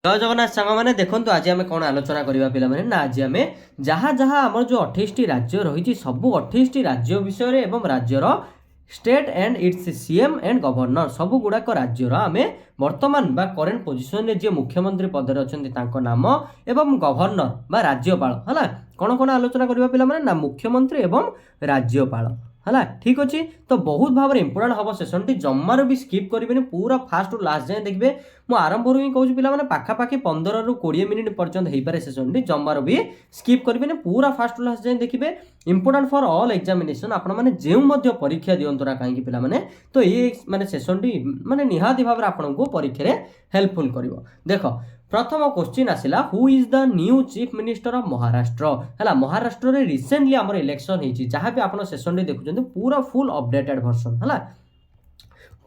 जय जगन्नाथ सांग मैंने देखो आज आम कौन आलोचना करवा पे ना आज आम जहाँ जहाँ आम जो 28टी राज्य रही सबू 28टी राज्य विषय एवं राज्यर state and it's CM and governor सबू गुड़ाक राज्यर आम वर्तमान बा करेन्ट पोजिशन जी मुख्यमंत्री पदर अच्छा नाम एवं गवर्नर बा राज्यपाल है कौन कौन आलोचना करवा पे ना मुख्यमंत्री एवं राज्यपाल है ठीक अच्छे तो बहुत भाव में इंपोर्टाट हम सेसन टी जमार भी स्किप करेंगे पूरा फास्ट टू लास्ट जाए देखिए मुझे आरंभ ही कहूँ पे पाखापाखि 15 ରୁ 20 मिनिट पर्यंत हो पारे सेसन टी जमार भी स्किप करेंगे पूरा फास्ट टू लास्ट जाए देखिए इंपोर्टाट फॉर ऑल एग्जामिनेशन आपण जो परीक्षा दिंतु ना कहीं पे तो ये माने सेसन टी माने निहाती भाव आपको परीक्षा हेल्पफुल कर देख प्रथम क्वेश्चन आसला who is the new chief minister of Maharashtra है महाराष्ट्र रे रिसेंटली आमर इलेक्शन होती जहाँ भी आप सेसन देखुं पूरा फुल अपडेटेड वर्सन है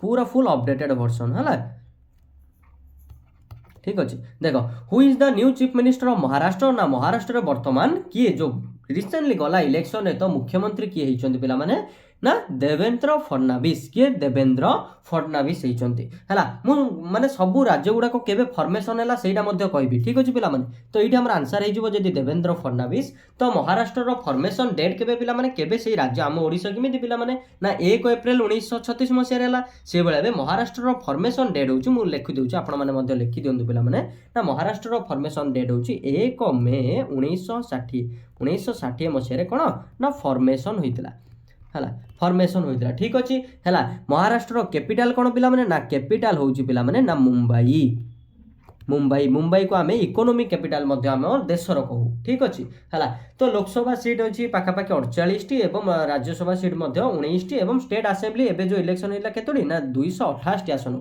पूरा फुल अपडेटेड वर्सन है ठीक अच्छे देख who is the new chief minister of Maharashtra ना महाराष्ट्र वर्तमान किए जो रिसेंटली गला इलेक्शन तो मुख्यमंत्री किए होती पे ना देवेंद्र फडणवीस किए देवेंद्र फडणवीस होती है माने सबू राज्य गुड़ाक केबे फॉर्मेशन है सहीटा कहबी ठीक अच्छे पे तो ये आम आंसर हो देवेंद्र फडणवीस तो महाराष्ट्र फॉर्मेशन डेट केबे पे केबे से राज्य आम ओडिशा केमी पे ना 1 एप्रिल 1936 मसीह से भाई महाराष्ट्र फॉर्मेशन डेट हूँ लिखिदे आपने लिखि दिंतु पे ना महाराष्ट्र फॉर्मेशन डेट हूँ 1 मे 1960 मसीह कौन ना फॉर्मेशन होता है फॉर्मेशन होता ठीक अच्छे है महाराष्ट्र कैपिटल कौन पे ना कैपिटल हूँ पे ना मुंबई मुंबई मुंबई को आम इकोनॉमिक कैपिटल आम देशर कहू ठीक अच्छे है तो लोकसभा सीट अच्छी पाखापाखि 48 एवं राज्यसभा सीट 19 एवं स्टेट आसेम्बली एवं जो इलेक्शन होता केतोटी ना 228 आसन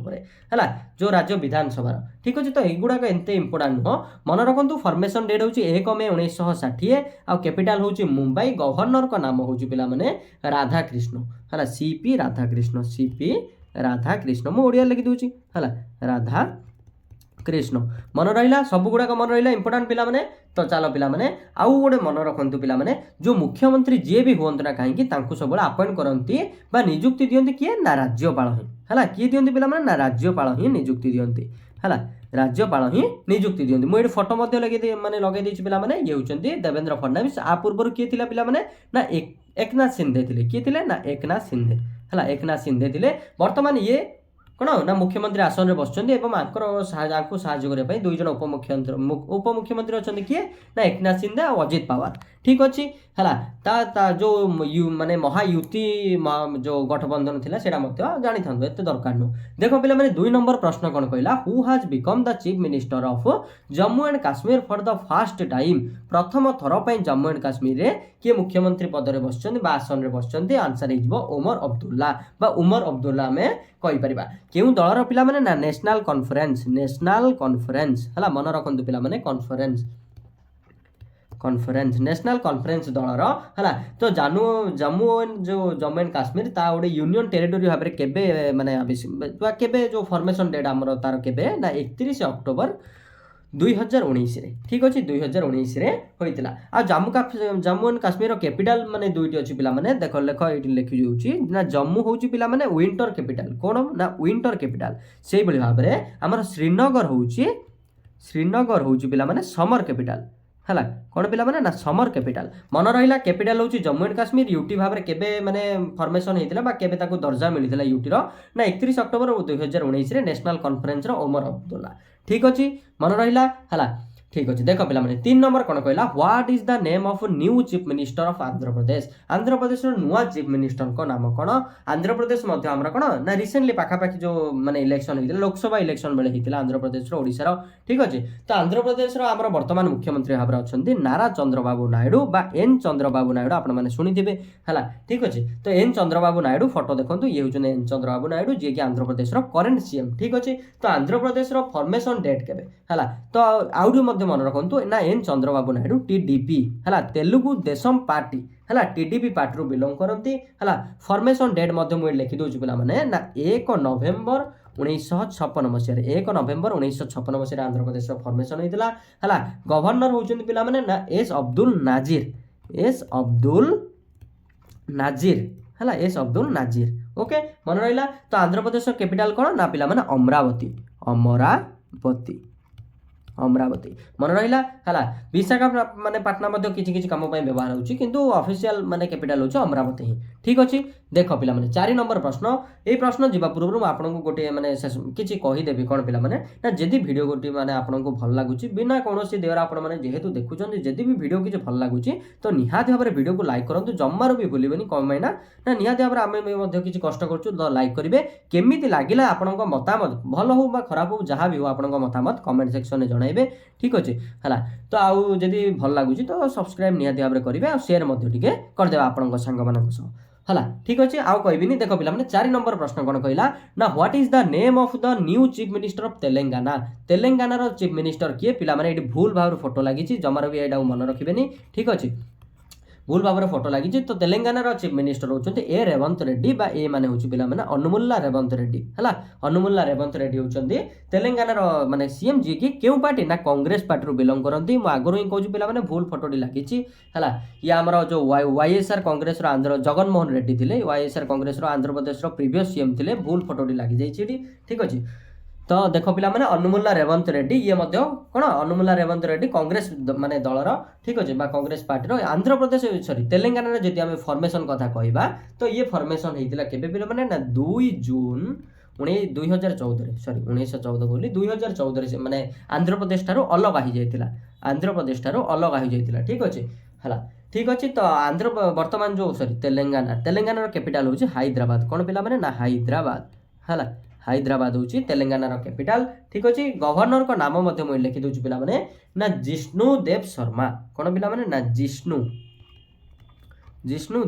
है जो राज्य विधानसभा ठीक अच्छे तो युवाक एत इंपोर्टाट नुह मन रखु फॉर्मेशन डेट हूँ 1 मे 1960 आउ कैपिटल हूँ मुंबई गवर्नर का नाम हूँ पे राधाकृष्ण है सीपी राधाकृष्ण मुझे ओडिया लिखि दूसरी है राधा कृष्ण मन रहा सब गुड़ाक मन रहा इंपोर्टाट पे तो चलो पे आउ गोटे मन रखु पे जो मुख्यमंत्री जी भी हूँ ना कहीं सब अपॉइंट करती निजुक्ति दिखती किए ना राज्यपाल ही है किए दिखती पे ना राज्यपाल ही निजुक्ति दिखती है राज्यपाल ही निजुक्ति दिखती मुझे फोटो लगे मैंने लगे पे ये होती देवेंद्र फडणवीस आ पूर्व किए पे ना एकनाथ शिंदे थे किए ना एकनाथ शिंदे है एकनाथ शिंदे थे बर्तमान ये कौन ना मुख्यमंत्री आसन में बसकर साहय दुई जन उपमुख्यमंत्री अच्छा किए ना एकनाथ शिंदे और अजित पवार ठीक अच्छे है जो माने महायुति जो गठबंधन थी जानी था एत दरकार नुह देख पे 2 नंबर प्रश्न कौन कहला who has become the chief minister of Jammu and Kashmir for the first time प्रथम थर पर जम्मू एंड काश्मीर रे किए मुख्यमंत्री पद में बस आसन में बस आंसर हो उमर अब्दुल्ला में कहीपर क्यों दलर पिला ना नेशनल कॉन्फ्रेंस है मन रखु पे कॉन्फ्रेंस नेशनल कॉन्फ्रेंस दलर है तो जम्मू एंड काश्मीर ता गोटे यूनियन टेरिटोरी भाव में केबे माने केबे जो फॉर्मेशन डेट आमर तार केबे ना 31 अक्टोबर 2019 ठीक अच्छे 2019 होता आ जम्मू एंड काश्मीर कैपिटल माने दुईटी अच्छी पे देख लेख ये लिखी जाऊँगी ना जम्मू हूँ पे विंटर कैपिटल कौन ना विंटर कैपिटल से भाव में आमर श्रीनगर हूँ पे समर कैपिटल है कौन पे ना समर कैपिटल मन रहा कैपिटल हूँ जम्मू एंड काश्मीर यूटी भाव में केबे माने फॉर्मेशन होता केबे ताको दर्जा मिलता यूटीर ना 31 October 2019 national conference Omar Abdullah ठीक अच्छे मन रहा है ठीक अच्छे देख पे 3 नंबर कौन कहला what is the name of new chief minister of Andhra Pradesh नुआ चीफ मिनिस्टर को नाम कौन आंध्र प्रदेश आमर कौन ना रिसेंटली पाखापाखि जो माने इलेक्शन होता लोकसभा इलेक्शन बेले होता आंध्र प्रदेश ओडिशार ठीक अच्छे तो आंध्र प्रदेश आमर वर्तमान मुख्यमंत्री भाव में अच्छा नारा चंद्रबाबू नायडू बा एन चंद्रबाबू नायडू आपने शुणिथे है ठीक अच्छे तो एन चंद्रबाबू नायडू फोटो देखो ये हूँ एन चंद्रबाबू नायडू जी कि आंध्र प्रदेश करेन्ट सीएम ठीक अच्छे तो आंध्र प्रदेश फॉर्मेशन डेट केबे है तो आउट मन रखु ना एन चंद्रबाबू नायडू टीडीपी है तेलुगु देशम पार्टी है टीडीपी पार्टी रू बिलोंग करती है फॉर्मेशन डेट मुझे लिखिदे पे ना 1 नवेम्बर 1956 मसीह 1 नवेम्बर 1956 मसीह आंध्र प्रदेश फॉर्मेशन होता है गवर्नर होती पे ना एस अब्दुल नाजिर ओके मन रहा तो आंध्र प्रदेश कैपिटल कौन ना पे अमरावती अमरावती मन रहा है विशाखापाटना किसी किसी कम व्यवहार होची किंतु ऑफिशियल माने कैपिटल होची अमरावती ही ठीक अछि देख पिला माने 4 नंबर प्रश्न ए प्रश्न जीवा पूर्व मु आपन को गोटे माने किछि कहि देबी कोन पिला माने ना जदी वीडियो गोटे माने आपन को भल लागुची बिना कोनोसी देवर आपन माने जेहेतु देखुचंदी जदी भी वीडियो किछि भल लागुची तो निहाती भाबरे वीडियो को लाइक करंतु जम्मारो भी भूलिबेनी कमाइना ना निहाती भाबरे आमे मध्ये किछि कष्ट करछु तो लाइक करिवे केमिति लागिला आपन को मतामत भल हो बा खराब हो जहां भी हो आपन को मतामत कमेंट सेक्शन में जणाइबे ठीक अछि हला तो आउ जदी भल लागुची तो सब्सक्राइब निहाती भाबरे करिवे आ शेयर मध्ये टिके कर देबा आपन को संग मानक सो हला ठीक अछि आउ कहबिनी देखो पिला माने 4 नंबर प्रश्न कोन कहला ना what is the name of the new chief minister of Telangana Telangana रो चीफ मिनिस्टर किए पिला माने एटी भूल भाव फोटो लागि छि जमारो भी एडा मन रखिबेनी ठीक अछि भूल भाव फोटो लगी तो तेलंगाना रो चीफ मिनिस्टर होचंती ए रेवंत रेड्डी बा ए माने होची पिला माने अनुमुल्ला रेवंत रेड्डी हला अनुमुल्ला रेवंत रेड्डी होचंती तेलंगाना रो माने सीएम जी की केउ पार्टी ना कांग्रेस पार्टी रो बिलोंग करंती मु आगरो ही कहूची पिला माने भूल फोटोडी लागि छि हला या हमरो जो वाईएसआर कांग्रेस रो आंध्र जगन मोहन रेड्डी थिले वाईएसआर कांग्रेस रो आंध्र प्रदेश रो प्रीवियस सीएम थिले भूल फोटोडी लागि जाई छि ठीक अछि तो देख पिला माने अनुमुल्ला रेवंत रेड्डी ये मध्य कोन अनुमुल्ला रेवंत रेड्डी कांग्रेस माने दलर ठीक अछि बा कांग्रेस पार्टी रो आंध्र प्रदेश सॉरी तेलंगाना रे जति हम फॉर्मेशन कथा कहबा तो ये फॉर्मेशन हेतिला केबे पिला माने ना 2 जून 2014 रे सॉरी 1914 बोली 2014 से माने आंध्र प्रदेश थारो अलग आही जायतिला आंध्र प्रदेश थारो अलग आही जायतिला ठीक अछि हला ठीक अछि तो आंध्र वर्तमान जो सॉरी तेलंगाना रो कैपिटल होछि हैदराबाद कोन पिला माने ना हैदराबाद हला हैदराबाद होची तेलंगाना रो कैपिटल ठीक अछि गवर्नर को नाम मध्ये মই लिखि दोछु पिला माने ना जिष्णु देव शर्मा कोन पिला माने ना जिष्णु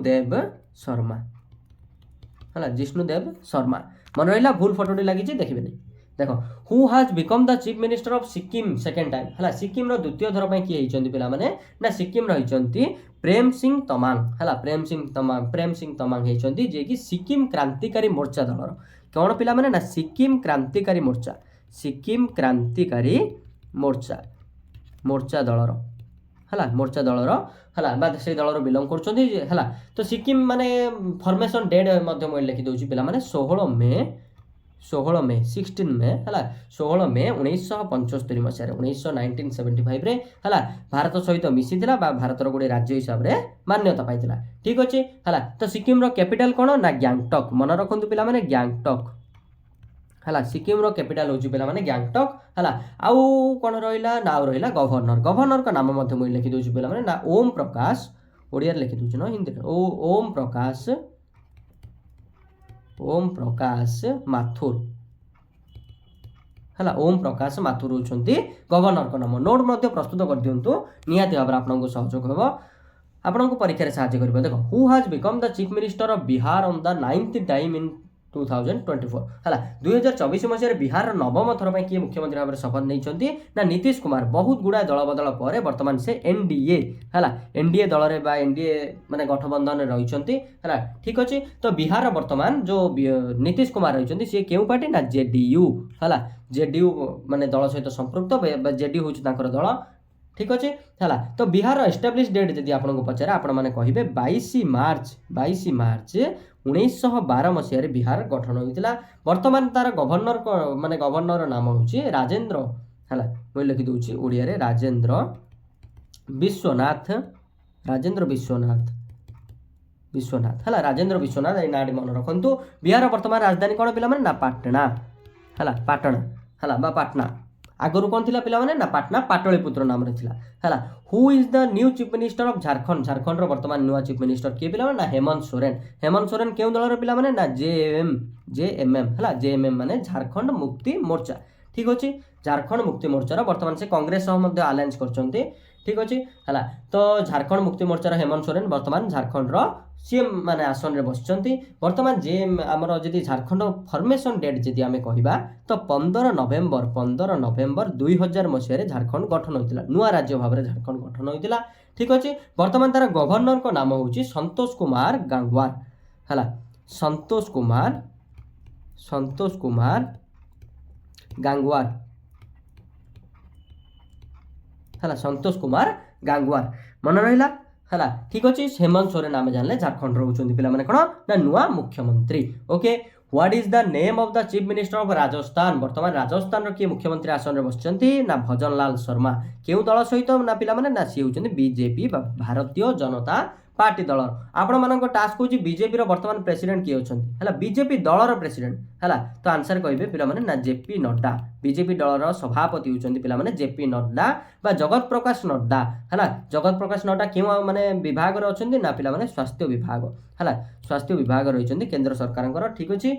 देव शर्मा हला जिष्णु देव शर्मा मन रहिला भूल फोटोडी लागि छि देखिबेनी देखो who has become the chief minister of Sikkim second time हला सिक्किम रो द्वितीय थर पय की हेचंती पिला माने ना सिक्किम रहिचंती प्रेम सिंह तमांग हला प्रेम सिंह तमांग हेचंती जे की सिक्किम क्रांतिकारी मोर्चा दलर कौन पिला माने ना सिक्किम क्रांतिकारी मोर्चा दलर हला मोर्चा दलर हला बाद से दलर बिलोंग करछंती हला तो सिक्किम माने फॉर्मेशन डेट मध्ये মই लिखि दोछि पिला माने 16 मे 16 मे 1975 मसिया रे 1975 रे हला भारत सहित मिसी थिला बा भारत रो गुडी राज्य हिसाब रे मान्यता पाइथिला ठीक अछि हला तो सिक्किम रो कैपिटल कोन ना गैंगटॉक मन रखंतु पिला माने गैंगटॉक हला सिक्किम रो कैपिटल होची पिला माने गैंगटॉक हला आउ कोन रहिला नाउ रहिला गवर्नर का नाम मध्ये মই लिखि दोछि पिला माने ना ओम प्रकाश ओडिया लिखि दोछि न हिंदी ओम प्रकाश माथुर हला ओम प्रकाश माथुर होचंती गवर्नर को नाम नोट मध्ये प्रस्तुत कर दियंतु निहाती भाबरा आपन को सहयोग हेबो आपन को परीक्षा रे सहायता करबो देखो who has become the chief minister of Bihar on the 9th time in 2024 हला 2024 मसिया रे बिहार रो नवम थर पय की मुख्यमंत्री भाबरे शपथ नैचंती ना नीतीश कुमार बहुत गुडा दल बदल पर वर्तमान से एनडीए हला एनडीए दल रे बा एनडीए माने गठबंधन रे रहिचंती हला ठीक अछि तो बिहार वर्तमान जो नीतीश कुमार रहिचंती से केउ पार्टी ना जेडीयू हला जेडीयू माने दल सहित संपृक्त जेडीयू होछि ताकर दल ठीक अछि हला तो बिहार रो एस्टैब्लिश डेट जदि आपन को पचारे आपन माने कहिबे 22 मार्च 1912 मसिया रे बिहार गठन होइतिला वर्तमान तार गवर्नर को माने गवर्नर नाम होछि राजेंद्र हला মই लिखि दोछि ओडिया रे राजेंद्र विश्वनाथ हला राजेंद्र विश्वनाथ ए नाडी मन रखंतु बिहार वर्तमान राजधानी कोन पिला माने ना पाटना पाटना हला बा पाटना आगरु कोन थिला पिला माने ना पाटना पाटलिपुत्र नाम रे थिला हला who is the new chief minister of Jharkhand रो वर्तमान न्यू चीफ मिनिस्टर के पिला माने ना हेमंत सोरेन केउ दल रो पिला माने ना जेएमएम हला जेएमएम माने झारखंड मुक्ति मोर्चा ठीक अछि झारखंड मुक्ति मोर्चा रो वर्तमान से कांग्रेस सह मध्ये अलायंस करचंती ठीक अछि हला तो झारखंड मुक्ति मोर्चा रो हेमंत सोरेन वर्तमान झारखंड रो सीएम माने आसन रे बसचंती वर्तमान जे हमर जदी झारखंड फॉर्मेशन डेट जदी हमें कहिबा तो 15 नवेम्बर 2000 मसिया रे झारखंड गठन होइतिला नुवा राज्य भाबरे झारखंड गठन होइतिला ठीक अछि वर्तमान तार गवर्नर को नाम होछि संतोष कुमार गांगवार हला संतोष कुमार गांगवार हला संतोष कुमार गांगवार मन रहिला हला ठीक अछि हेमंत सोरेन नाम जानले झारखंड रहउचंदी पिला माने कोन ना नुवा मुख्यमंत्री okay what is the name of the chief minister of Rajasthan बर्तमान राजस्थान किए मुख्यमंत्री आसन में बसचंती ना भजन लाल शर्मा केउ दल सहित ना पिला माने ना सी होचंती बीजेपी भारतीय जनता पार्टी दल आपण मानक टास्क होची बीजेपी रो वर्तमान प्रेसिडेंट किए होचंती हला बीजेपी दलर प्रेसिडेंट हला तो आंसर कहबे पिला माने ना जेपी नड्डा बीजेपी दलर सभापति होचंती पिला माने जेपी नड्डा बा जगत प्रकाश नड्डा हला जगत प्रकाश नड्डा केउ माने विभाग रो अछंती ना पिला माने स्वास्थ्य विभाग हला स्वास्थ्य विभाग रहिचंती केंद्र सरकारଙ୍କର ठीक अछि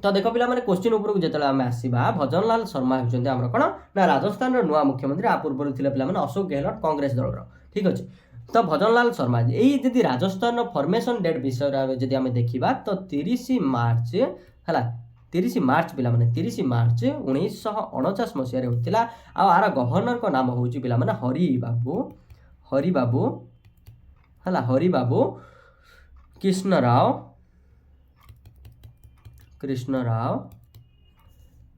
तो देख पिला माने क्वेश्चन ऊपर को जेतले आमे आसीबा भजन लाल शर्मा होचंती हमर कोन ना राजस्थान रो नुवा मुख्यमंत्री आ पूर्व थिले पिला माने अशोक गहलोत कांग्रेस दल रो ठीक अछि तो भजन लाल शर्मा यही यदि राजस्थान फॉर्मेशन डेट विषय जदि आम देखा तो 30 मार्च है 30 मार्च पिला माने 30 मार्च 1949 मसीह होता आर गवर्नर को नाम हूँ पिला माने हरि बाबू कृष्णराव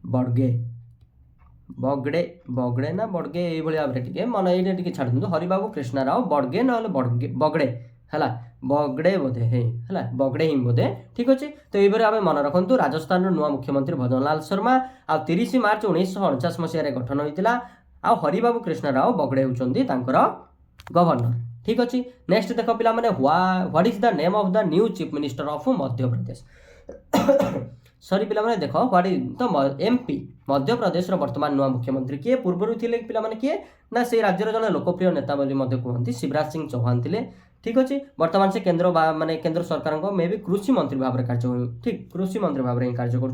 बड़गे बगड़े ना बड़गे ये भाव टे मन ये छाड़ दूँ हरिबाबू कृष्णराव बड़गे ना बगड़े है बगड़े बोधे है बगड़े ही बोधे ठीक अच्छे तो ये आम मन रखु राजस्थान नुआ मुख्यमंत्री भजन लाल शर्मा आ 30 मार्च 1949 मसीह गठन होता आ हरिबाबू कृष्णराव बगड़े होती गवर्नर ठीक अच्छे नेक्स्ट देख पिला माने what is the name of the new chief minister of Madhya Pradesh sorry पिला माने देखो व्हाट इज तो एमपी मध्य प्रदेश वर्तमान नुआ मुख्यमंत्री किए पूर्व थिले पिला माने किए ना से राज्यर जन लोकप्रिय नेता बोली मध्य कहते शिवराज सिंह चौहान थिले ठीक अच्छे वर्तमान से केंद्र माने केंद्र सरकार मे भी कृषि मंत्री भाव में कार्य ठीक कृषि मंत्री भाव में कार्य कर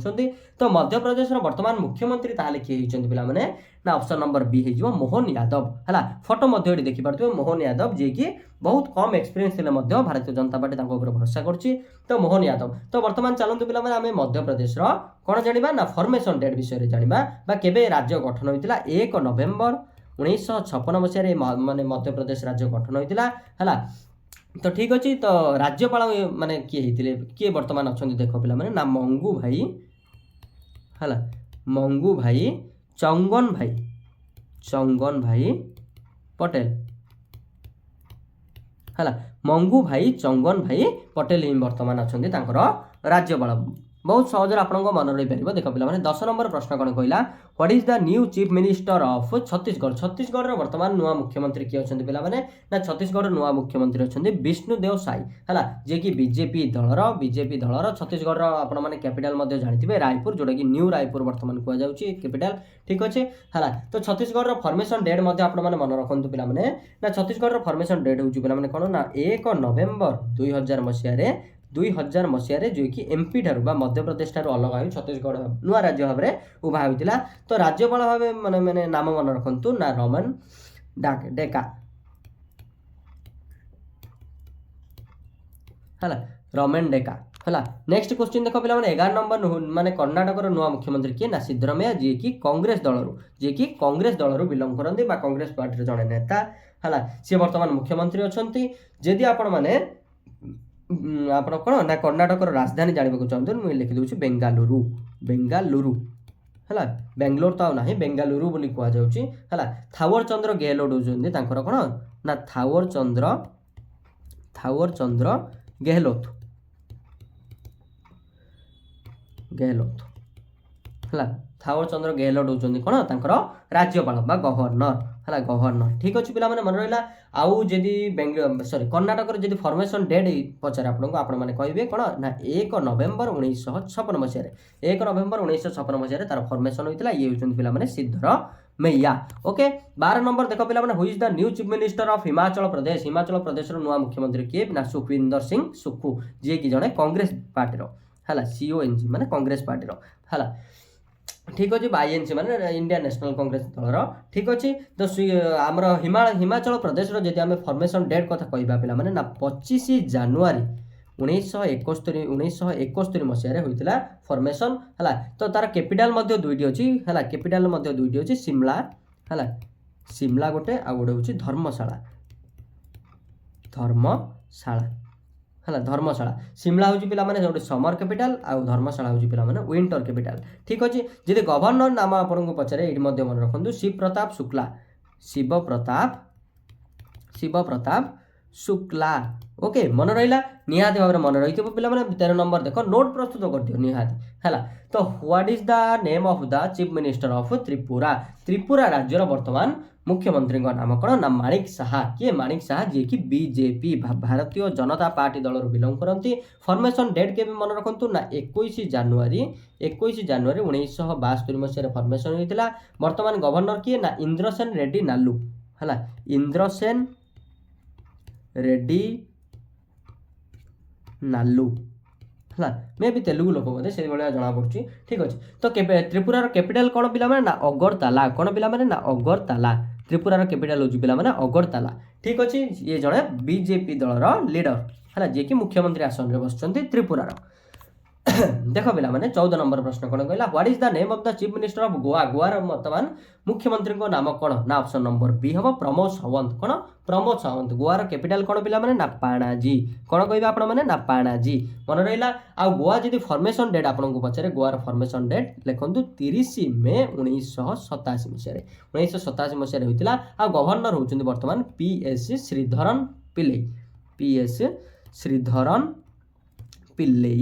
तो मध्य प्रदेश वर्तमान मुख्यमंत्री ताले किए होचंती पिला माने ना ऑप्शन नंबर बी हो मोहन यादव है फोटो मध्य देखि पारथि मोहन यादव जे कि बहुत कम एक्सपीरियंस थिले मध्य भारतीय जनता पार्टी तांको ऊपर भरोसा करछि तो मोहन यादव तो वर्तमान चलंतु पिला माने आमे मध्य प्रदेश रो कोन जानिबा ना फॉर्मेशन डेट विषय रे जानिबा बा केबे राज्य गठन होइतिला 1 नवेम्बर 1956 मसीह माने मध्य प्रदेश राज्य गठन होइतिला हला तो ठीक अच्छे तो राज्यपाल माने किए वर्तमान अच्छा देख पिला माने ना मंगू भाई चंगन भाई पटेल है मंगू भाई चंगन भाई पटेल ही वर्तमान अच्छा राज्यपाल बहुत सहज आप मन रही पार देख पिला 10 नंबर प्रश्न कौन कहला what is the new chief minister of Chhattisgarh वर्तमान नुआ मुख्यमंत्री किए अच्छा पिला ना छत्तीसगढ़ नुआ मुख्यमंत्री अच्छा विष्णुदेव साई है जे कि बीजेपी दलर छत्तीसगढ़ आप कैपिटल जानते रायपुर जोटा कि न्यू रायपुर वर्तमान कहुँ कैपिटल ठीक अच्छे है तो छत्तीसगढ़ फॉर्मेशन डेट आप मन रखु पिला ना छत्तीसगढ़ फॉर्मेशन डेट हूँ पिला कौन ना 1 नवेम्बर 2000 मसीह जो कि एमपी ठार मध्य प्रदेश ठार अलग हो छत्तीसगढ़ नुआ राज्य भाव में उभा होता तो राज्यपाल भाव मैंने नाम मन रखु ना रमन डेका है रमेन डेका है नेक्स्ट क्वेश्चन देख पिला 11 नंबर माने कर्णाटक नुआ मुख्यमंत्री किए ना सिद्धरामैया जी कि कांग्रेस दल बिलंग करते कांग्रेस पार्टी जड़े नेता है सी वर्तमान मुख्यमंत्री अच्छा जदि आपण मैंने आप कौन ना कर्णाटक राजधानी जानवा चाहते मुझे लिखिदे बेंगालुरु है बेंगलोर तो ना बेंगालुरु बोली कहुच्छी थावर चंद्र गहलोत होती कौन ना थावर चंद्र गहलोत है थावर चंद्र गहलोत होती कौन राज्यपाल गवर्नर ठीक अच्छे पिला मन रहा आउ जदि सॉरी कर्णाटक जदि फॉर्मेशन डेट पचारे आपने कहे कौन ना 1 नवेम्बर 1956 मसीह 1 नवेम्बर 1956 मसीह तार फॉर्मेशन होता ये होती पिला सिद्धरामैया ओके 12 नंबर देख पिला who is the new chief minister of Himachal Pradesh नुआ मुख्यमंत्री किए ना सुखविंदर सिंह सुक्खू जी कि जड़े कांग्रेस पार्टी है CONG माने कांग्रेस पार्टी है ठीक अच्छे आईएनसी माने इंडिया नेशनल कांग्रेस दलर ठीक अच्छे तो आमर हिमाचल प्रदेश जदि आम फॉर्मेशन डेट कथा कहवा पिला माने ना 25 जनवरी 1971 मसीह होता फॉर्मेशन है तो तार कैपिटल दुईटी अच्छी है कैपिटल दुईटी अच्छी शिमला है शिमला गोटे आ गोटे हूँ धर्मशाला है धर्मशाला शिमला हूँ पिला माने गोटे समर कैपिटल आ धर्मशाला हूँ पिला माने विंटर कैपिटल ठीक अच्छे जदि गवर्नर नाम आपको पचारे ये मन रखु शिव प्रताप शुक्ला ओके मन रहा निहाती भाव में मन रही पे 13 नंबर देख नोट प्रस्तुत कर दियो निहाती है तो what is the name of the chief minister of Tripura Tripura राज्यर वर्तमान मुख्यमंत्री नाम कौन ना माणिक साहा किए माणिक साहा जी की बीजेपी भारतीय जनता पार्टी दल बिलंग करती फॉर्मेशन डेट के मन रखु ना 21 जनवरी 1972 मसीह फॉर्मेशन होता वर्तमान गवर्नर किए ना इंद्रसेन रेड्डी नालू है इंद्रसेन रेड्डी नालू है मे भी तेलुगु लोक बोधे से भाया जना पड़ी ठीक अच्छे तो त्रिपुरार कैपिटल कौन पिला ना अगरताला कौन पिला ना अगरताला त्रिपुरार कैपिटल हूँ पिला अगरताला ठीक अच्छे ये जड़े बीजेपी दलर लीडर है जी कि मुख्यमंत्री आसन में बस त्रिपुरार देख पिला माने 14 नंबर प्रश्न कौन कहला what is the name of the chief minister of Goa grower वर्तमान मुख्यमंत्री को नाम कौन ना ऑप्शन नंबर बी हम प्रमोद सावंत कौन प्रमोद सावंत गोवार कैपिटल कौन पिला माने ना पाणाजी कौन कहबे आपण माने ना पाणाजी मन रहिला आ गोवा जदी फॉर्मेशन डेट आपन को पछरे गोवार फॉर्मेशन डेट लिखंतु 30 मे 1987 मसिया 1987 मसिया होइतिला आ गवर्नर होचंदी वर्तमान पीएस श्रीधरन पिल्लै पीएस श्रीधरन पिल्लै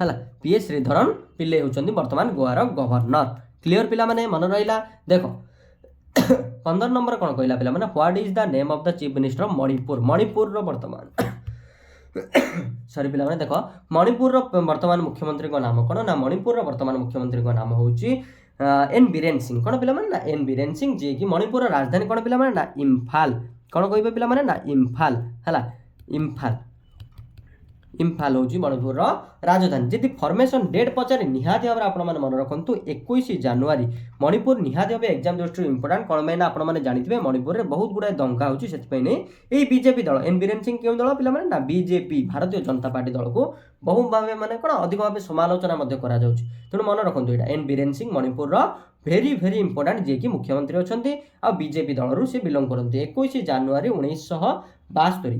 है पीएस श्रीधरन पिल्लै होचंदी वर्तमान गोवार गवर्नर क्लियर पिला माने मन रहिला देखो 15 नंबर कौन कहला पिला माने what is the name of the chief minister of Manipur Manipur रो वर्तमान सॉरी पिला माने देखो मणिपुर रो वर्तमान मुख्यमंत्री को नाम कौन ना मणिपुर रो वर्तमान मुख्यमंत्री को नाम होची एन बीरेन सिंह कौन पिला माने ना एन बीरेन सिंह जे कि मणिपुर रो राजधानी कौन पिला माने ना इम्फाल कौन कहबे पिला माने ना इम्फाल है इम्फाल इम्फाल हूँ मणिपुर राजधानी जदि फॉर्मेशन डेट पचारे निहाती भाव आप मन रखु 21 जनवरी मणिपुर निहाती भाव एग्जाम दृष्टि इंपोर्टाट कौन मैं आप जानते हैं मणिपुर में बहुत गुड़ाए दंगा होती बीजेपी दल एन बीरेन सिंह क्यों दल पे ना बीजेपी भारतीय जनता पार्टी दल को बहु भाव मैंने कौन अधिक भाव समालोचना तेणु मन रखु यहाँ एन बीरेन सिंह मणिपुर भेरी भेरी इंपोर्टाट जी कि मुख्यमंत्री अच्छा बीजेपी दल से बिलंग करते 21 जनवरी 1972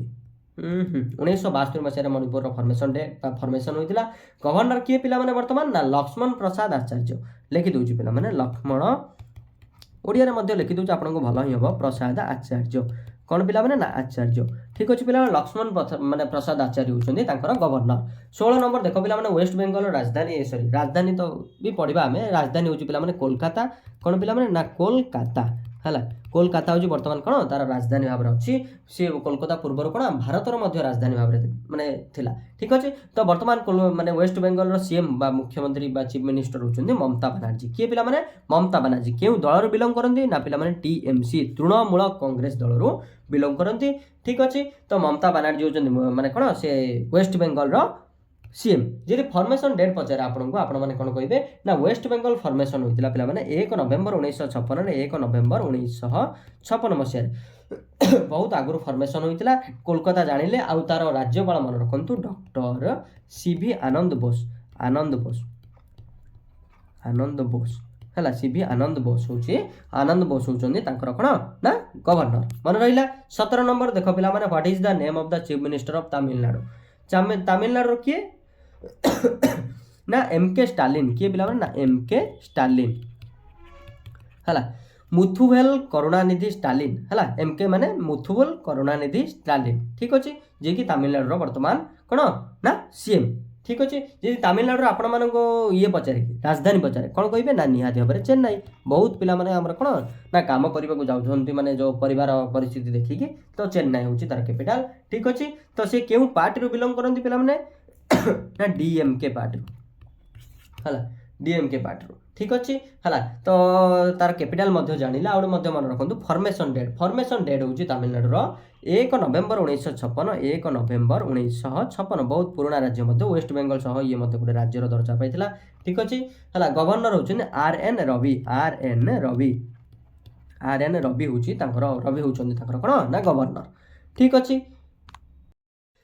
1972 मसीह मणिपुर फॉर्मेशन डे फॉर्मेशन होता गवर्नर किए पिला माने वर्तमान ना लक्ष्मण प्रसाद आचार्य लिखि दूची पिला माने लक्ष्मण ओडिया रे मध्ये लिखि दूची आपन को भलो ही हो प्रसाद आचार्य कौन पिला माने ना आचार्य ठीक अच्छे पिला लक्ष्मण माने प्रसाद आचार्य होचंदी तांकर गवर्नर 16 नंबर देखो पिला माने वेस्ट बेंगल राजधानी सॉरी राजधानी तो भी पढ़िबा हमें राजधानी होची पिला माने कोलकाता कौन पिला माने ना कोलकाता है कोलकाता हूँ वर्तमान कौन तार राजधानी भाव में अच्छी सी कोलकाता पूर्वर कौन भारतर मध्य राजधानी भाव में माने थिला ठीक अच्छे तो वर्तमान माने वेस्ट बेंगल सीएम बा मुख्यमंत्री बा चीफ मिनिस्टर होचंदी ममता बनर्जी किए पिला माने ममता बनर्जी क्यों दल बिलंग करती ना पिला माने टीएमसी तृणमूल कांग्रेस दल बिलंग करती ठीक अच्छे तो ममता बनर्जी होचंदी माने कौन से वेस्ट बेंगल सीएम जी फॉर्मेशन डेट पचारे आपको आपण मैंने कौन कहे ना वेस्ट बेंगल फॉर्मेशन होता पिला माने 1 नवेम्बर 1956 1 नवेम्बर 1956 मसीह बहुत आगुरी फॉर्मेशन होता कोलकाता जानिले आउ तार राज्यपाल मन रखु डॉक्टर सीवी आनंद बोस आनंद बोस आनंद बोस है सीवी आनंद बोस हूँ आनंद बोस होती कौन ना गवर्नर मन रहा 17 नंबर देख पिला माने what is the name of the chief minister of Tamil Nadu Tamil Nadu किए ना एमके स्टालिन किए पिला ना एमके स्टालिन है मुथुवेल करुणानिधि स्टालिन है एमके माने मुथुवेल करुणानिधि स्टालिन ठीक अच्छे जी कि तमिलनाडु वर्तमान कौन ना सीएम ठीक अच्छे जी तमिलनाडु आपण मान ये पचारे राजधानी पचारे कौन कहे ना निहाती भाव में चेन्नई बहुत पिला माने हमर कौन ना काम करने जाऊँ माने जो परिवार परिस्थिति देखिकी तो चेन्नई हूँ तार कैपिटल ठीक अच्छे तो सी क्यों पार्टी बिलंग करती पिला माने ना डीएमके पार्टी है डीएमके पार्टी ठीक अच्छे है तो तार कैपिटल जानिले आउ मन रखु फॉर्मेशन डेट हूँ तमिलनाडुर 1 नवेम्बर 1956 1 नवेम्बर 1956 बहुत पुराना राज्य वेस्ट बेंगल सह ये गोटे राज्यर दर्जा पाई ठीक अच्छे है गवर्नर होचंदी आर.एन. रवि हूँ रवि होचंदी कौन ना गवर्नर ठीक अच्छे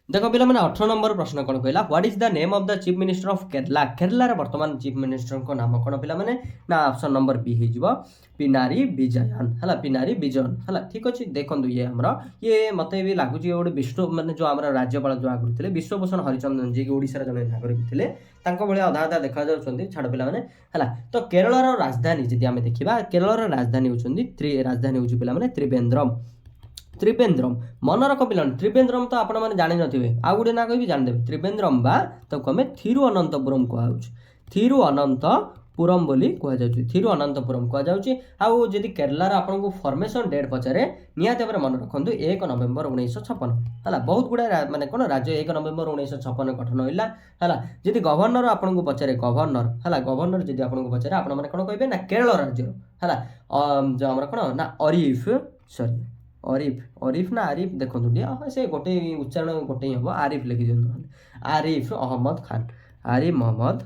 देखो पिला मैंने 18 नंबर प्रश्न कौन कहला what is the name of the chief minister of Kerala Kerala वर्तमान चीफ मिनिस्टर को नाम कौन पिला मैंने ना ऑप्शन नंबर बी हो पिनारी विजयन है पिनारी विजयन है ठीक अच्छे देखो ये हमर ये मत भी लगुच गोटे विश्व माने जो आम राज्यपाल जो आगुरी थे विश्वभूषण हरिचंदन जी ओडिशार जन नागरिक थे भाया अधा अधा देखा छाड़ पे है तो केरल राजधानी जी आम देखा केरल राजधानी होती राजधानी हूँ पिला त्रिवेंद्रम त्रिवेंद्रम मन रख पिला त्रिवेंद्रम तो आपण मैंने जानी नथिबे आ गुटे ना कहि जानिदेबे त्रिवेंद्रम बा तो कमे थिरुअनंतपुरम कुहाउछ थिरुअनंतपुरम बोली कुहाଯାଉଛି थिरुअनंतपुरम कुहाଯାଉଛି आउ जदि केरला रा आपन को फॉर्मेशन डेट पचारे निहाते भाबरे मन रखंतु 1 नवेम्बर 1956 हला बहुत गुडा माने कोन राज्य 1 नवेम्बर 1956 गठन होइला हला जदि गवर्नर आपन को पचारे गवर्नर हला गवर्नर जदि आपन को पचारे आपन माने कोन कहबे ना केरल राज्य हला जो हमरा कोन ना अरीफ सॉरी अरीफ ना आरिफ देखो हाँ से गोटे उच्चारण गोटे हम आरिफ लिखि दिखाँ आरिफ अहमद खान आरिफ मोहम्मद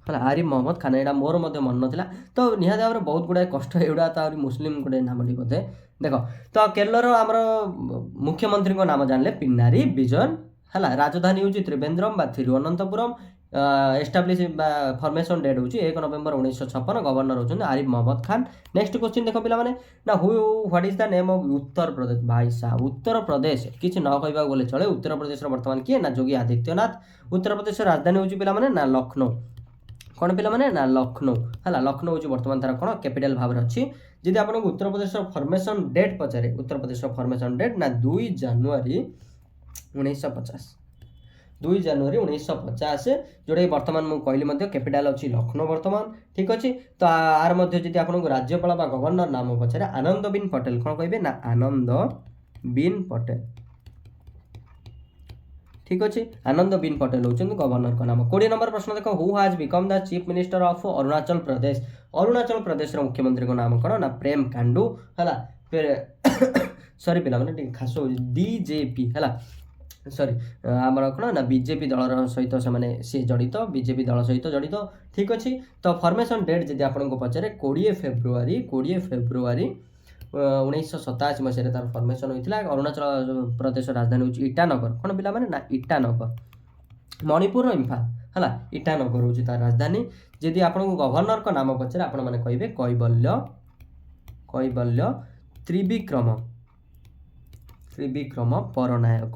है आरिफ मोहम्मद खान यहाँ मोर मन नाला तो निहत भाव में बहुत गुड़ाए कष्ट एगुड़ा तो मुस्लिम गोटे नाम बोधे देख तो केरलर आमर मुख्यमंत्री नाम जानले पिनारी विजयन है राजधानी हूँ Trivandrum Thiruvananthapuram establish formation date हूँ 1 नवेम्बर 1956 गवर्नर होती आरिफ मोहम्मद खान नेक्स्ट क्वेश्चन देख पे ना what is the name of Uttar Pradesh भाई साहब उत्तर प्रदेश किसी न कहवा बोले चले उत्तर प्रदेश बर्तमान किए ना योगी आदित्यनाथ उत्तर प्रदेश राजधानी हूँ पे ना लखनऊ कौन पे ना लखनऊ है लखनऊ हूँ बर्तमान तार कौन कैपिटल भाव में अच्छी जदि आप Uttar Pradesh formation date पचारे Uttar Pradesh formation date ना 2 जनवरी 1950 2 जनवरी 1950 जोटा बर्तमान मुझे कहली कैपिटल अच्छी लखनऊ बर्तमान ठीक अच्छे तो आर मध्य जदि आपको राज्यपाल गवर्नर नाम पचारे आनंदबेन पटेल कौन कहे ना आनंदबेन पटेल ठीक अच्छे आनंदबेन पटेल होती गवर्नर का नाम 20 नंबर प्रश्न देख who has become the chief minister of Arunachal Pradesh मुख्यमंत्री को नाम कौन ना प्रेम कांडू है फिर सॉरी पे खास डीजेपी है सॉरी आमर कौन ना बीजेपी दल सहित से जड़ित बीजेपी दल सहित जड़ित ठीक अच्छे तो फॉर्मेशन डेट जब आपको पचारे 20 फेब्रुआरी 1987 मसीह तार फॉर्मेशन होता अरुणाचल प्रदेश राजधानी हूँ ईटानगर कौन पिला ना ईटानगर मणिपुर इम्फाल है ईटानगर हूँ तार राजधानी जदि आपको गवर्नर का नाम पचारे आपण मैंने कहे कैवल्य त्रिविक्रम परनायक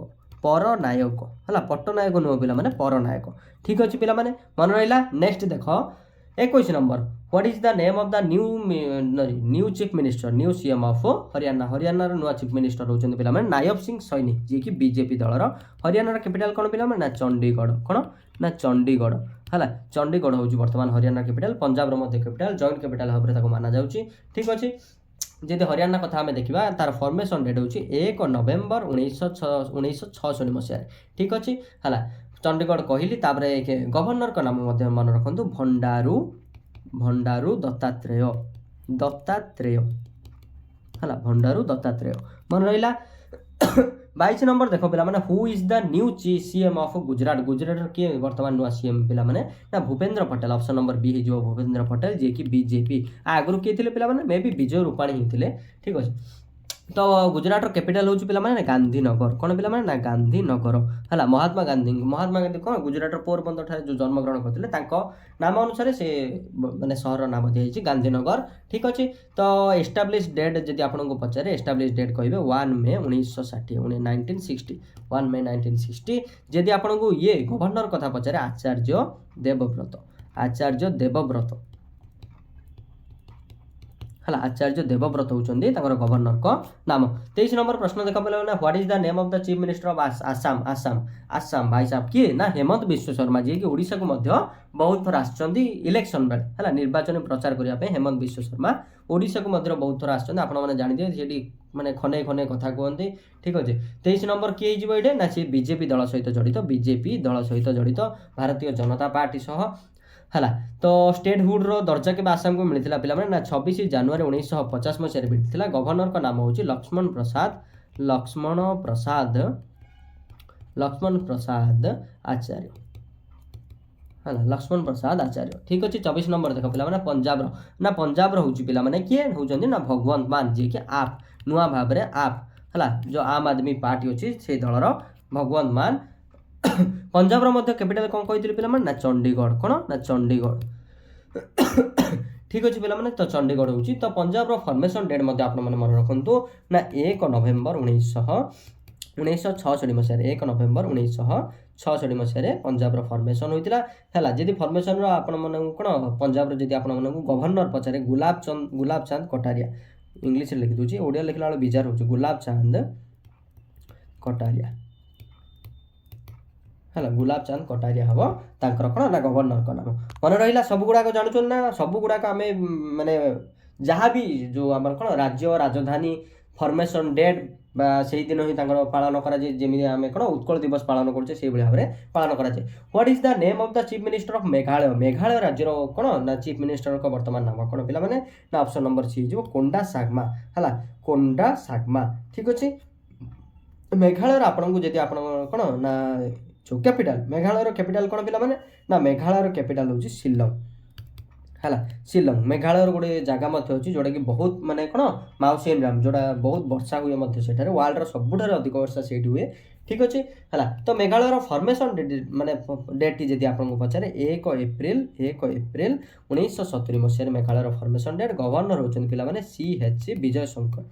है पट्टनायक नुह पिला माने परनायक ठीक अच्छे पिला माने मन रहा नेक्स्ट देख 21 number what is the name of the new chief minister new CM of Haryana नुआ चीफ मिनिस्टर होती पिला माने नायब सिंह सैनी जी की बीजेपी दलर हरियाणा कैपिटल कौन पिला ना चंडीगढ़ कौन ना चंडीगढ़ है चंडीगढ़ हूँ बर्तमान Haryana capital Punjab capital joint capital भाव में माना जाऊँगी ठीक अच्छे जदि हरियाणा कथा आम देखा तार फॉर्मेशन डेट हूँ 1 नवेम्बर 1966 मसीह ठीक अच्छे है चंडीगढ़ कहली गवर्नर का नाम मन रखु भंडारू दत्तात्रेय है भंडारू दत्तात्रेय मन रहा 22 नंबर देख पे who is the new CM of Gujarat किए बर्तमान नुआ सीएम पे ना Bhupendra Patel option number B हो भूपेन्द्र पटेल जी की बीजेपी आगुरी किए थे पे मे बी विजय रूपाणी ही ठीक अच्छे तो गुजरात कैपिटल हूँ पे गांधीनगर कौन पे ना गांधीनगर है महात्मा गांधी कौन गुजरात पोरबंदर ठारे जो जन्मग्रहण करते नाम अनुसार से माने सहर नाम दिखाई गांधीनगर ठीक अच्छे तो एस्टाब्लिश डेट जब आपको पचारे एस्टाब्लिश डेट कहे 1 मे 1960 1 मे 1960 जदि आपको ये गवर्नर कथा पचारे आचार्य देवव्रत है आचार्य देवव्रत होती गवर्नर का नाम 23 नंबर प्रश्न देख पे what is the name of the chief minister of Assam भाई साहब किए ना हेमंत विश्व शर्मा जी की ओडिशा को बहुत थर आसुँच इलेक्शन बेले है निर्वाचन प्रचार करने हेमंत विश्व शर्मा ओडिशा को बहुत थर आसने जानिदे से माने खने कथा कहते ठीक अच्छे 23 नंबर किए ये ना सी बीजेपी दल सहित जड़ित भारतीय जनता पार्टी सह है तो स्टेटहुड दर्जा के आसाम को मिलता पे ना 26 जनवरी 1950 मसीह मिलता गवर्नर का नाम हूँ लक्ष्मण प्रसाद आचार्य है लक्ष्मण प्रसाद आचार्य ठीक अच्छे 24 नंबर देख पे पंजाब हूँ पे किए होती ना भगवंत मान जी कि आप नुआ भाव में आप है जो आम आदमी पार्टी अच्छी से दलर भगवंत मान पंजाब कैपिटल कौन कही पे ना चंडीगढ़ कौन ना चंडीगढ़ ठीक अच्छे पे तो चंडीगढ़ हूँ तो पंजाब फॉर्मेशन डेट आप मन रखु ना 1 नवेम्बर 1966 मसीह 1 नवेम्बर 1966 मसीह पंजाब फॉर्मेशन होता है जदि फॉर्मेशन आपण कौन पंजाब जदि आप गवर्नर पचारे गुलाब चंद कटारिया इंग्लिश लिखि दूची ओडिया लिखला बेले विजार होची गुलाब चांद कटारिया है गुलाब चांद कटारिया हम तांकर कौन ना गवर्नर का नाम मन रहा सब गुड़ाक जानूँ ना सब गुड़ाक आम माने जहाँ भी जो आम कौन राज्य राजधानी फॉर्मेशन डेट से दिन ही पालन करमी आम कौन उत्कल दिवस पालन करें भाव में पालन कराए what is the name of the chief minister of Meghalaya Meghalaya राज्यर कौन ना चीफ मिनिस्टर का वर्तमान नाम कौन पे ना ऑप्शन नंबर सी हो कोंडा सागमा है कोंडा सागमा ठीक अच्छे मेघालय आपन को जब आप कौन ना जो कैपिटल मेघालय कैपिटल कौन पे ना मेघालय कैपिटल हूँ शिलंग है शिलंग मेघालय गोटे जगह अच्छी जोटा कि बहुत माने कौन माउंटेन राम जोटा बहुत वर्षा हुए से वर्ल्ड सबुठ अधिक वर्षा से हुए ठीक अच्छे है तो मेघालय फॉर्मेशन माने डेट जब आपको पचारे 1 एप्रिल 1970 मसीह मेघालय फॉर्मेशन डेट गवर्नर होती पे CH विजय शंकर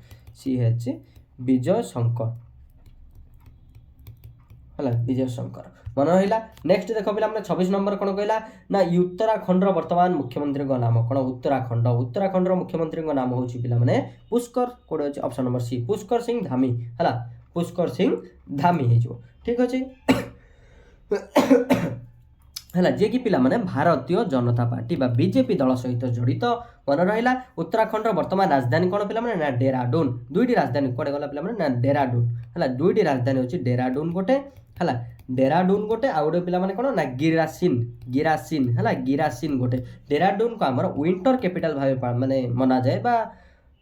है विजय शंकर मन रहा नेक्स्ट देख पे 26 नंबर कौन कहला ना उत्तराखंड वर्तमान मुख्यमंत्री नाम कौन उत्तराखंड मुख्यमंत्री नाम हूँ पे पुष्कर कौटे अच्छे option number C Pushkar Singh Dhami है पुष्कर सिंह धामी हो ठीक अच्छे है जी कि पिला माने भारतीय जनता पार्टी बा बीजेपी दल सहित जड़ित मन रहा उत्तराखंड वर्तमान राजधानी कौन पे ना डेराडून दुईटी राजधानी कौटे गला पे ना डेराडून है दुईटी राजधानी अच्छी डेराडून गोटे है डेराडून गोटे आउ गोटे पे कौन ना गिरासीन है गिरासीन गोटे डेराडून को आमर विंटर कैपिटल भाव माने मना जाए बा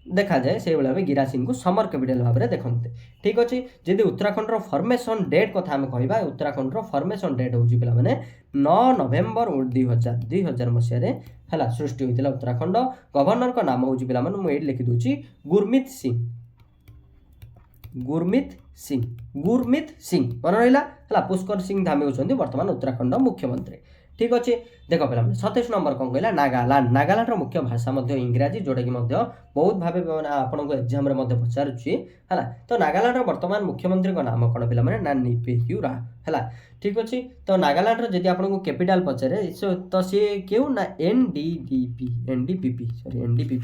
देखा जाए से भाव गिरासीन को समर कैपिटल भाव में देखते ठीक अच्छे जदि उत्तराखंड फॉर्मेशन डेट कथा आम कह उत्तराखंड फॉर्मेशन डेट हूँ पे 9 नवेम्बर 2000 मसीह है सृष्टि होता उत्तराखंड गवर्नर का नाम हूँ पे मुझे लिखि दूची गुरमीत सिंह मन रहा है पुष्कर सिंह धामी होती वर्तमान उत्तराखंड मुख्यमंत्री ठीक अच्छे देख पे 27 नंबर कौन कहला नागालैंड मुख्य भाषा इंग्राजी जोटा कि बहुत भाव आपको एग्जाम पचारुच्छी है तो नागालैंड वर्तमान मुख्यमंत्री नाम कौन पे ना निपेह्युरा है ठीक अच्छे तो नागालैंड जब आपको कैपिटल पचारे तो सी क्यों ना एनडीपीपी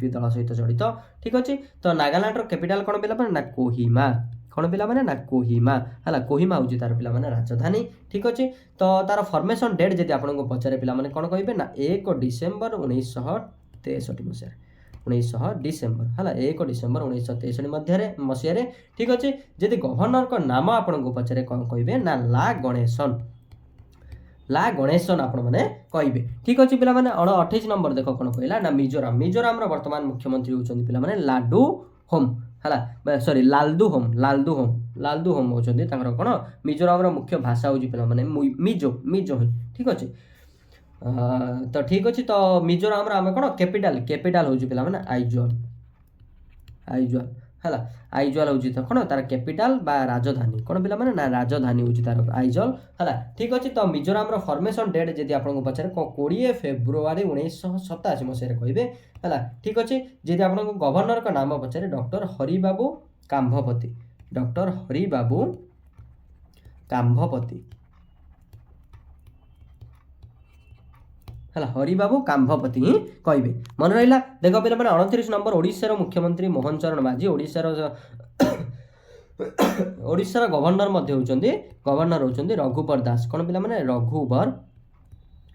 दल सहित जड़ित ठीक अच्छे तो नागालैंड कैपिटल कौन पे ना कोहिमा कौन पे ना कोहिमा है कोहिमा हूँ तार पे राजधानी ठीक अच्छे तो तार फॉर्मेशन डेट जब आपको पचारे पे कौन कहे ना 1 डिसेम्बर 1963 मसीह 19 डिसेम्बर है 1 डिसेम्बर 1963 मसीह ठीक अच्छे जदि गवर्नर का नाम आपको पचारे कौन कहे ना ला गणेशन आपण मैंने कहे ठीक अच्छे पे 28 नंबर देख कौन कहला ना मिजोराम वर्तमान मुख्यमंत्री होती पे लाडू होम है सॉरी लालदू होम होती कौन मिजोराम मुख्य भाषा हूँ पे मैंने मिजो ठीक अच्छे तो ठीक अच्छे तो मिजोराम आम कौन कैपिटल हूँ पे आइजल है आइजल हूँ तो कौन तार कैपिटल बा राजधानी कौन पे ना राजधानी हूँ तार आइजल है ठीक अच्छे तो मिजोराम फॉर्मेशन डेट जब आपको पचारे 20 फेब्रुआरी 1987 मसीह कहे है ठीक अच्छे जब आपको गवर्नर का नाम पचारे डॉक्टर हरिबाबू काम्भपति है हरिबाबू काम्भपति ही कहे मन रहा देख पे 29 नंबर ओडिशार मुख्यमंत्री मोहन चरण माझी ओडिशार गवर्नर होती रघुबर दास कौन पे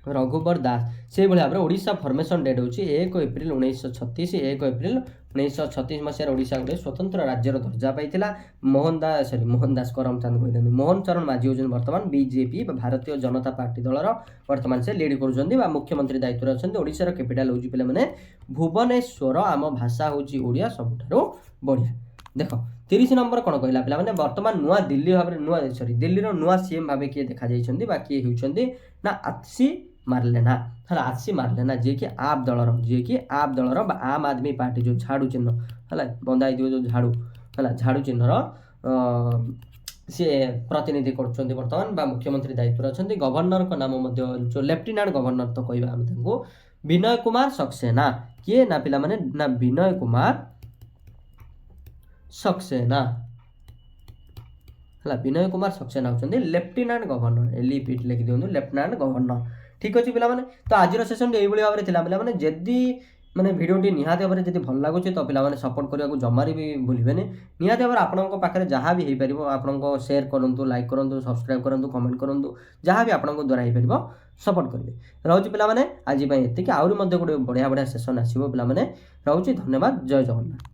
रघुबर दास से भाव में ओडिशा फॉर्मेशन डेट हूँ 1 एप्रिल 1936 मसीह ओडिशा गोटे स्वतंत्र राज्यर दर्जा पाई मोहन दास करमचंद कहते मोहन चरण माझी होती वर्तमान बीजेपी भारतीय जनता पार्टी दलर वर्तमान से लीड कर मुख्यमंत्री दायित्व अच्छा ओडिशार कैपिटल हूँ पे भुवनेश्वर आम भाषा हूँ ओडिया सबुठ बढ़िया देख 30 नंबर कौन कहला पे वर्तमान नुआ दिल्ली भाव में दिल्लीर नुआ सीएम भाव किए देखा जा किए होती ना आशी मारलेना जी कि आप दलर आम आदमी पार्टी जो झाड़ू चिन्ह है बंधा जो झाड़ू है झाड़ू चिन्हर सी प्रतिनिधि कर बर्तमान मुख्यमंत्री दायित्व अच्छा गवर्नर का नाम जो लेफ्टिनेंट गवर्नर तो कह विनय कुमार सक्सेना किए ना पिला माने ना विनय कुमार सक्सेना है विनय कुमार सक्सेना होती लेफ्टिनेंट गवर्नर एलईपी लिखि दिखाँ लेफ्टिनेंट गवर्नर ठीक अच्छे पे तो आज सेसन ये भाव में पे जदि ମାନେ ଭିଡ଼ିଓଟି ନିହାତି ଭାବରେ ଯଦି ଭଲ ଲାଗୁଛି ତ ପିଲାମାନେ ସପୋର୍ଟ କରିବାକୁ ଜମାରୁ ବି ଭୁଲିବେନି। ନିହାତି ଭାବରେ ଆପଣଙ୍କ ପାଖରେ ଯାହା ବି ହେଇପାରିବ ଆପଣଙ୍କ ସେୟାର କରନ୍ତୁ, ଲାଇକ୍ କରନ୍ତୁ, ସବସ୍କ୍ରାଇବ୍ କରନ୍ତୁ, କମେଣ୍ଟ କରନ୍ତୁ, ଯାହା ବି ଆପଣଙ୍କ ଦ୍ୱାରା ହେଇପାରିବ ସପୋର୍ଟ କରିବେ। ରହୁଛି ପିଲାମାନେ ଆଜି ପାଇଁ ଏତିକି। ଆହୁରି ମଧ୍ୟ ଗୋଟେ ବଢ଼ିଆ ବଢ଼ିଆ ସେସନ୍ ଆସିବ ପିଲାମାନେ। ରହୁଛି ଧନ୍ୟବାଦ। ଜୟ ଜଗନ୍ନାଥ।